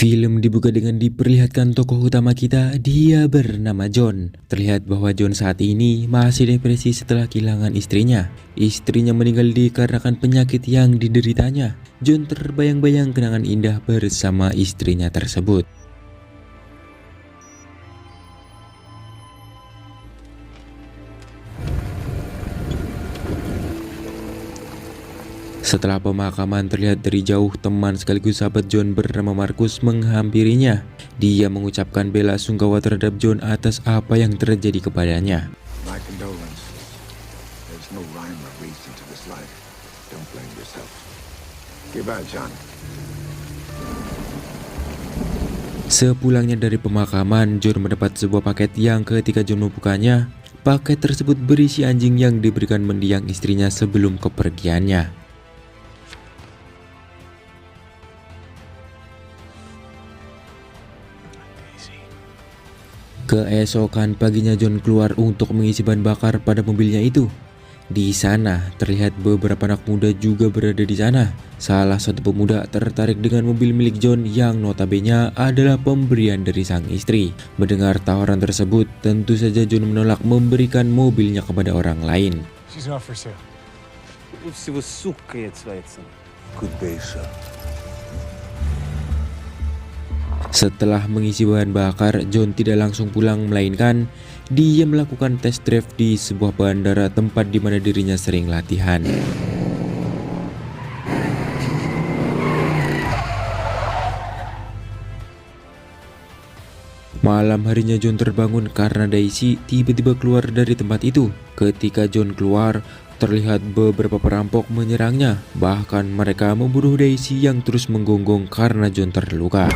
Film dibuka dengan diperlihatkan tokoh utama kita, dia bernama John. Terlihat bahwa John saat ini masih depresi setelah kehilangan istrinya. Istrinya meninggal dikarenakan penyakit yang dideritanya. John terbayang-bayang kenangan indah bersama istrinya tersebut. Setelah pemakaman terlihat dari jauh, teman sekaligus sahabat John bernama Markus menghampirinya. Dia mengucapkan bela sungkawa terhadap John atas apa yang terjadi kepadanya. My condolence. There's no rhyme or reason to this life. Don't blame yourself. Goodbye, John. Sepulangnya dari pemakaman, John mendapat sebuah paket yang ketika John membukanya, paket tersebut berisi anjing yang diberikan mendiang istrinya sebelum kepergiannya. Keesokan paginya John keluar untuk mengisi bahan bakar pada mobilnya itu. Di sana terlihat beberapa anak muda juga berada di sana. Salah satu pemuda tertarik dengan mobil milik John yang notabene adalah pemberian dari sang istri. Mendengar tawaran tersebut, tentu saja John menolak memberikan mobilnya kepada orang lain. She's not for sale. Тут всего сука яйцается. Good day, sir. Setelah mengisi bahan bakar, John tidak langsung pulang, melainkan dia melakukan test drive di sebuah bandara tempat di mana dirinya sering latihan. Malam harinya John terbangun karena Daisy tiba-tiba keluar dari tempat itu. Ketika John keluar, terlihat beberapa perampok menyerangnya. Bahkan mereka membunuh Daisy yang terus menggonggong karena John terluka.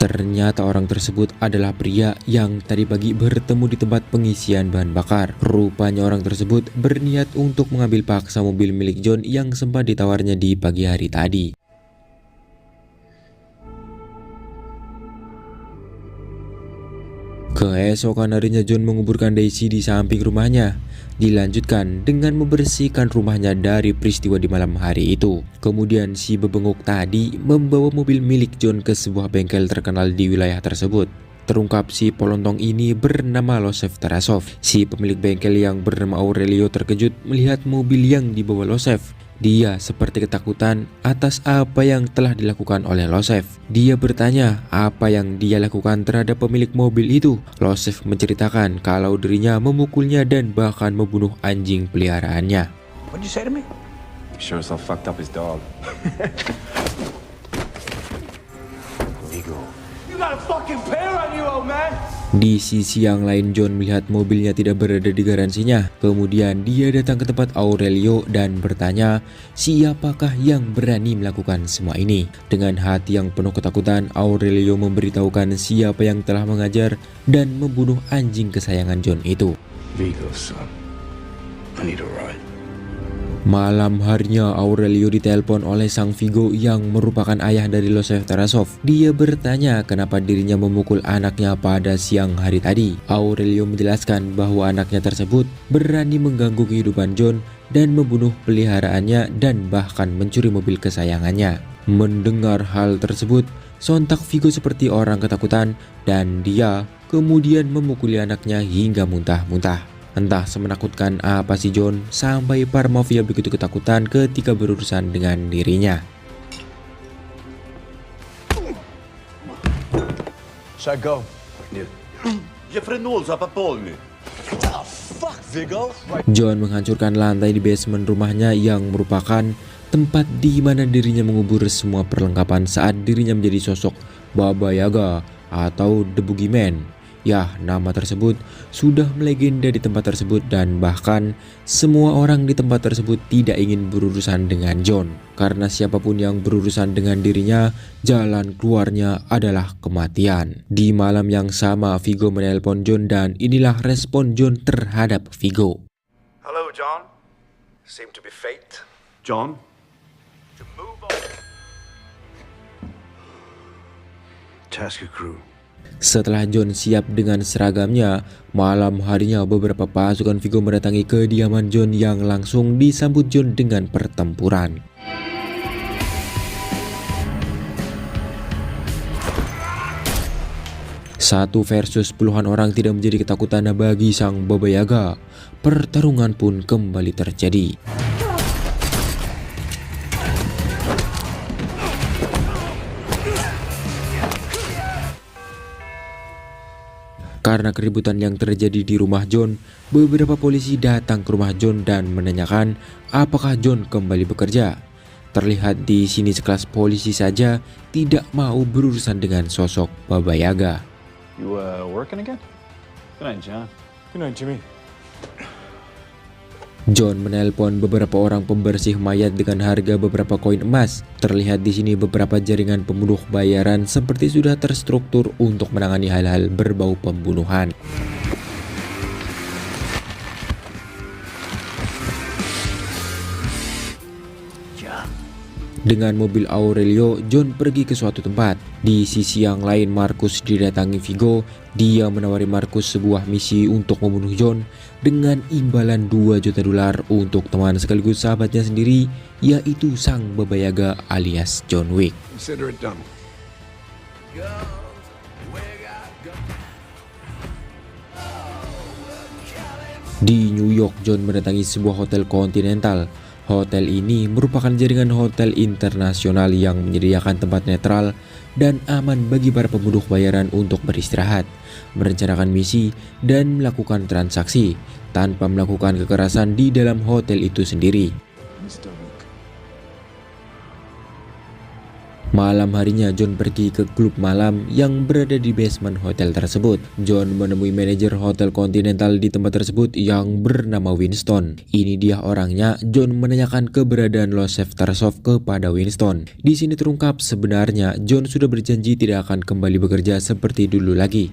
Ternyata orang tersebut adalah pria yang tadi pagi bertemu di tempat pengisian bahan bakar. Rupanya orang tersebut berniat untuk mengambil paksa mobil milik John yang sempat ditawarnya di pagi hari tadi. Keesokan harinya John menguburkan Daisy di samping rumahnya. Dilanjutkan dengan membersihkan rumahnya dari peristiwa di malam hari itu. Kemudian si bebenguk tadi membawa mobil milik John ke sebuah bengkel terkenal di wilayah tersebut. Terungkap si polontong ini bernama Losef Tarasov. Si pemilik bengkel yang bernama Aurelio terkejut melihat mobil yang dibawa Losef. Dia seperti ketakutan atas apa yang telah dilakukan oleh Losef. Dia bertanya apa yang dia lakukan terhadap pemilik mobil itu. Losef menceritakan kalau dirinya memukulnya dan bahkan membunuh anjing peliharaannya. What'd you say to me? Sure as hell fucked up his dog. Vigo. You got a fucking pair on you, old man! Di sisi yang lain, John melihat mobilnya tidak berada di garansinya. Kemudian dia datang ke tempat Aurelio dan bertanya siapakah yang berani melakukan semua ini. Dengan hati yang penuh ketakutan, Aurelio memberitahukan siapa yang telah mengajar dan membunuh anjing kesayangan John itu. Vigo, son. I need a ride. Malam harinya Aurelio ditelepon oleh sang Vigo yang merupakan ayah dari Losef Tarasov. Dia bertanya kenapa dirinya memukul anaknya pada siang hari tadi. Aurelio menjelaskan bahwa anaknya tersebut berani mengganggu kehidupan John dan membunuh peliharaannya dan bahkan mencuri mobil kesayangannya. Mendengar hal tersebut, sontak Vigo seperti orang ketakutan dan dia kemudian memukuli anaknya hingga muntah-muntah. Entah semenakutkan apa si John sampai para mafia begitu ketakutan ketika berurusan dengan dirinya. Should I go? John menghancurkan lantai di basement rumahnya yang merupakan tempat di mana dirinya mengubur semua perlengkapan saat dirinya menjadi sosok Baba Yaga atau The Boogeyman. Ya, nama tersebut sudah melegenda di tempat tersebut dan bahkan semua orang di tempat tersebut tidak ingin berurusan dengan John. Karena siapapun yang berurusan dengan dirinya, jalan keluarnya adalah kematian. Di malam yang sama, Viggo menelpon John dan inilah respon John terhadap Viggo. Hello, John. Seem to be fate. John? To move on. Tasker crew. Setelah John siap dengan seragamnya, malam harinya beberapa pasukan Viggo mendatangi kediaman John yang langsung disambut John dengan pertempuran. Satu versus puluhan orang tidak menjadi ketakutan bagi sang Baba Yaga. Pertarungan pun kembali terjadi. Karena keributan yang terjadi di rumah John, beberapa polisi datang ke rumah John dan menanyakan apakah John kembali bekerja. Terlihat di sini sekelas polisi saja tidak mau berurusan dengan sosok Baba Yaga. You working again? Good night, John. Good night, Jimmy. John menelpon beberapa orang pembersih mayat dengan harga beberapa koin emas. Terlihat di sini beberapa jaringan pembunuh bayaran seperti sudah terstruktur untuk menangani hal-hal berbau pembunuhan. Dengan mobil Aurelio, John pergi ke suatu tempat. Di sisi yang lain, Marcus didatangi Viggo. Dia menawari Marcus sebuah misi untuk membunuh John dengan imbalan $2 juta untuk teman sekaligus sahabatnya sendiri, yaitu sang Baba Yaga alias John Wick. Consider it done. Di New York, John mendatangi sebuah hotel Continental. Hotel ini merupakan jaringan hotel internasional yang menyediakan tempat netral dan aman bagi para pembunuh bayaran untuk beristirahat, merencanakan misi, dan melakukan transaksi tanpa melakukan kekerasan di dalam hotel itu sendiri. Malam harinya John pergi ke klub malam yang berada di basement hotel tersebut. John menemui manajer hotel Continental di tempat tersebut yang bernama Winston. Ini dia orangnya. John menanyakan keberadaan Losef Tarsov kepada Winston. Di sini terungkap sebenarnya John sudah berjanji tidak akan kembali bekerja seperti dulu lagi.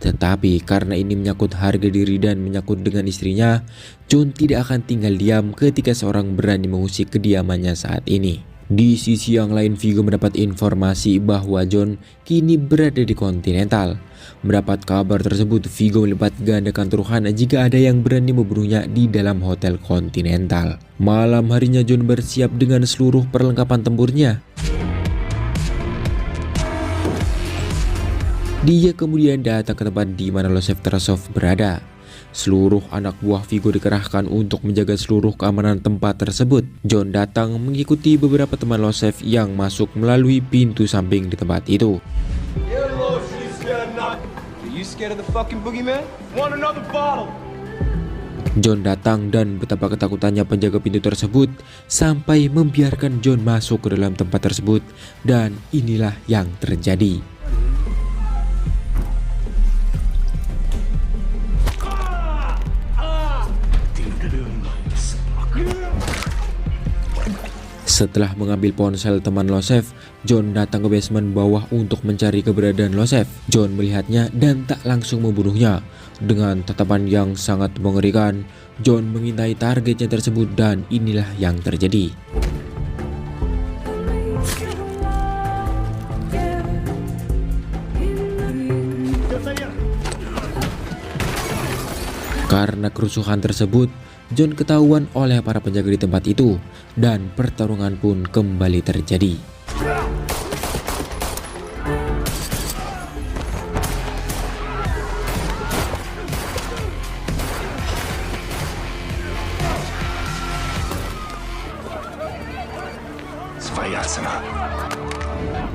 Tetapi karena ini menyangkut harga diri dan menyangkut dengan istrinya, John tidak akan tinggal diam ketika seorang berani mengusik kediamannya saat ini. Di sisi yang lain, Viggo mendapat informasi bahwa John kini berada di Continental. Mendapat kabar tersebut, Viggo melipat gandakan taruhan jika ada yang berani membunuhnya di dalam hotel Continental. Malam harinya John bersiap dengan seluruh perlengkapan tempurnya. Dia kemudian datang ke tempat di mana Losef Tarsov berada. Seluruh anak buah Viggo dikerahkan untuk menjaga seluruh keamanan tempat tersebut. John datang mengikuti beberapa teman Losef yang masuk melalui pintu samping di tempat itu. John datang dan betapa ketakutannya penjaga pintu tersebut sampai membiarkan John masuk ke dalam tempat tersebut, dan inilah yang terjadi. Setelah mengambil ponsel teman Losef, John datang ke basement bawah untuk mencari keberadaan Losef. John melihatnya dan tak langsung membunuhnya. Dengan tatapan yang sangat mengerikan, John mengintai targetnya tersebut dan inilah yang terjadi. Karena kerusuhan tersebut, John ketahuan oleh para penjaga di tempat itu dan pertarungan pun kembali terjadi.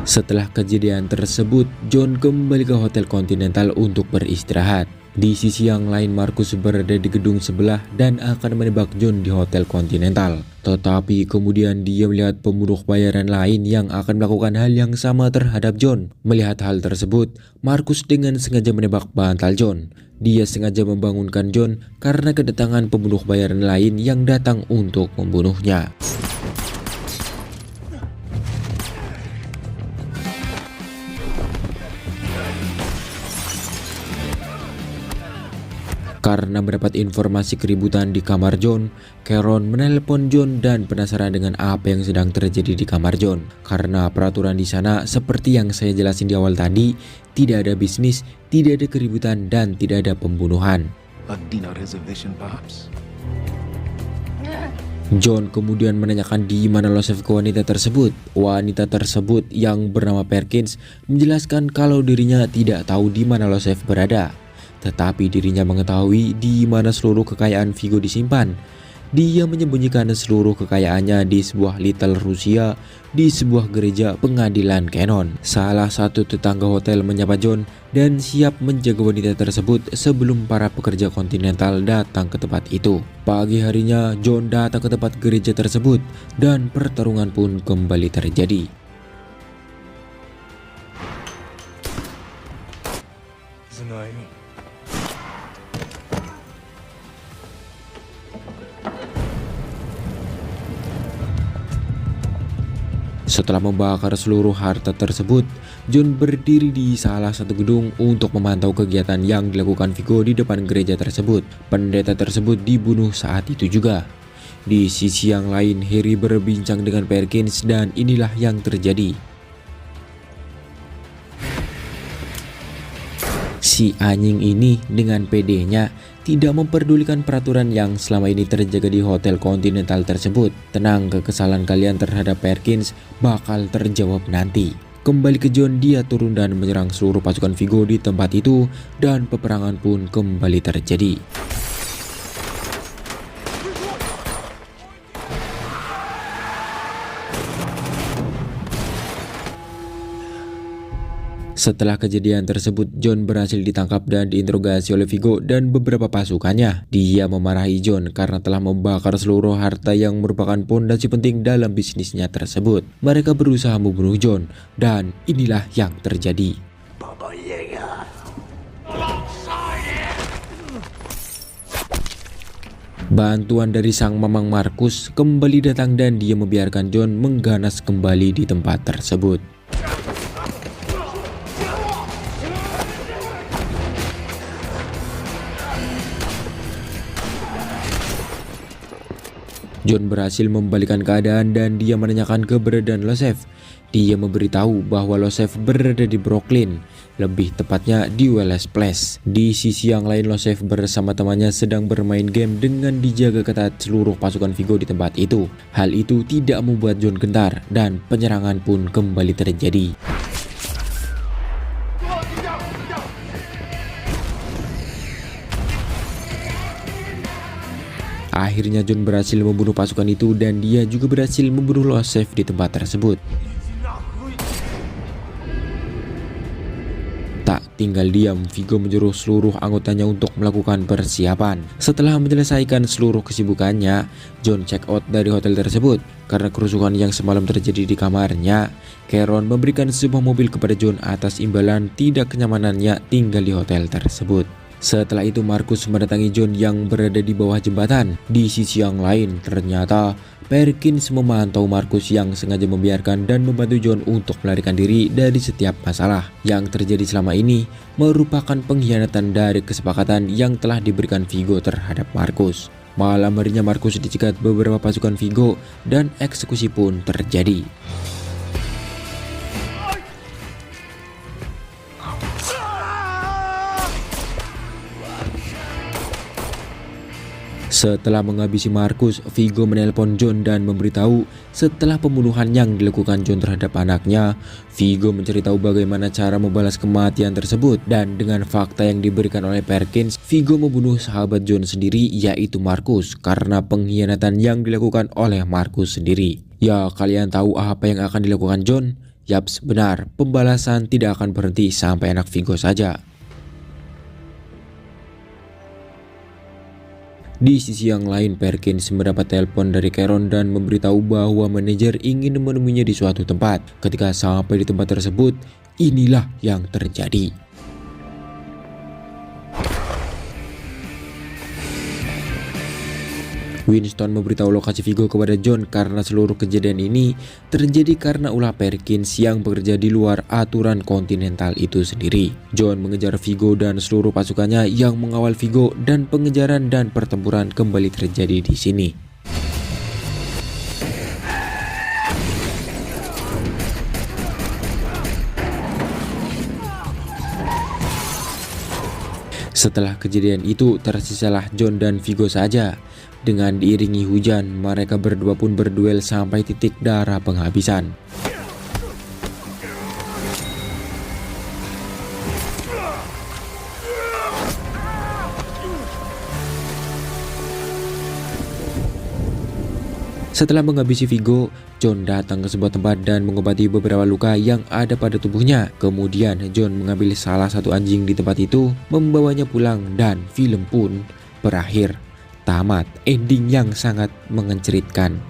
Setelah kejadian tersebut, John kembali ke Hotel Continental untuk beristirahat. Di sisi yang lain, Marcus berada di gedung sebelah dan akan menebak John di Hotel Continental. Tetapi kemudian dia melihat pembunuh bayaran lain yang akan melakukan hal yang sama terhadap John. Melihat hal tersebut, Marcus dengan sengaja menebak bantal John. Dia sengaja membangunkan John karena kedatangan pembunuh bayaran lain yang datang untuk membunuhnya. Karena mendapat informasi keributan di kamar John, Caron menelpon John dan penasaran dengan apa yang sedang terjadi di kamar John. Karena peraturan di sana seperti yang saya jelasin di awal tadi, tidak ada bisnis, tidak ada keributan, dan tidak ada pembunuhan. A dinner reservation, perhaps? John kemudian menanyakan di mana Losef ke wanita tersebut. Wanita tersebut yang bernama Perkins menjelaskan kalau dirinya tidak tahu di mana Losef berada. Tetapi dirinya mengetahui di mana seluruh kekayaan Vigo disimpan. Dia menyembunyikan seluruh kekayaannya di sebuah Little Rusia, di sebuah gereja pengadilan Canon. Salah satu tetangga hotel menyapa John dan siap menjaga wanita tersebut sebelum para pekerja Continental datang ke tempat itu. Pagi harinya, John datang ke tempat gereja tersebut dan pertarungan pun kembali terjadi. Setelah membakar seluruh harta tersebut, John berdiri di salah satu gedung untuk memantau kegiatan yang dilakukan Vigo di depan gereja tersebut. Pendeta tersebut dibunuh saat itu juga. Di sisi yang lain, Harry berbincang dengan Perkins dan inilah yang terjadi. Si anjing ini dengan PD-nya tidak memperdulikan peraturan yang selama ini terjaga di Hotel Continental tersebut. Tenang, kekesalan kalian terhadap Perkins bakal terjawab nanti. Kembali ke John, dia turun dan menyerang seluruh pasukan Vigo di tempat itu dan peperangan pun kembali terjadi. Setelah kejadian tersebut, John berhasil ditangkap dan diinterogasi oleh Vigo dan beberapa pasukannya. Dia memarahi John karena telah membakar seluruh harta yang merupakan pondasi penting dalam bisnisnya tersebut. Mereka berusaha membunuh John dan inilah yang terjadi. Bantuan dari sang mamang Marcus kembali datang dan dia membiarkan John mengganas kembali di tempat tersebut. John berhasil membalikan keadaan dan dia menanyakan keberadaan Losef. Dia memberitahu bahwa Losef berada di Brooklyn, lebih tepatnya di Wallace Place. Di sisi yang lain, Losef bersama temannya sedang bermain game dengan dijaga ketat seluruh pasukan Vigo di tempat itu. Hal itu tidak membuat John gentar dan penyerangan pun kembali terjadi. Akhirnya John berhasil membunuh pasukan itu dan dia juga berhasil membunuh Losef di tempat tersebut. Tak tinggal diam, Vigo menyuruh seluruh anggotanya untuk melakukan persiapan. Setelah menyelesaikan seluruh kesibukannya, John check out dari hotel tersebut. Karena kerusuhan yang semalam terjadi di kamarnya, Caron memberikan sebuah mobil kepada John atas imbalan tidak kenyamanannya tinggal di hotel tersebut. Setelah itu Marcus mendatangi John yang berada di bawah jembatan. Di sisi yang lain, ternyata Perkins memantau Marcus yang sengaja membiarkan dan membantu John untuk melarikan diri dari setiap masalah. Yang terjadi selama ini merupakan pengkhianatan dari kesepakatan yang telah diberikan Vigo terhadap Marcus. Malam harinya Marcus dicegat beberapa pasukan Vigo dan eksekusi pun terjadi. Setelah menghabisi Marcus, Vigo menelpon John dan memberitahu setelah pembunuhan yang dilakukan John terhadap anaknya, Vigo mencari tahu bagaimana cara membalas kematian tersebut. Dan dengan fakta yang diberikan oleh Perkins, Vigo membunuh sahabat John sendiri yaitu Marcus karena pengkhianatan yang dilakukan oleh Marcus sendiri. Ya, kalian tahu apa yang akan dilakukan John? Yaps, benar, pembalasan tidak akan berhenti sampai anak Vigo saja. Di sisi yang lain, Perkins mendapat telepon dari Caron dan memberitahu bahwa manajer ingin menemuinya di suatu tempat. Ketika sampai di tempat tersebut, inilah yang terjadi. Winston memberitahu lokasi Vigo kepada John karena seluruh kejadian ini terjadi karena ulah Perkins yang bekerja di luar aturan kontinental itu sendiri. John mengejar Vigo dan seluruh pasukannya yang mengawal Vigo, dan pengejaran dan pertempuran kembali terjadi di sini. Setelah kejadian itu, tersisalah John dan Vigo saja. Dengan diiringi hujan, mereka berdua pun berduel sampai titik darah penghabisan. Setelah menghabisi Vigo, John datang ke sebuah tempat dan mengobati beberapa luka yang ada pada tubuhnya. Kemudian John mengambil salah satu anjing di tempat itu, membawanya pulang, dan film pun berakhir. Tamat, ending yang sangat mengenceritkan.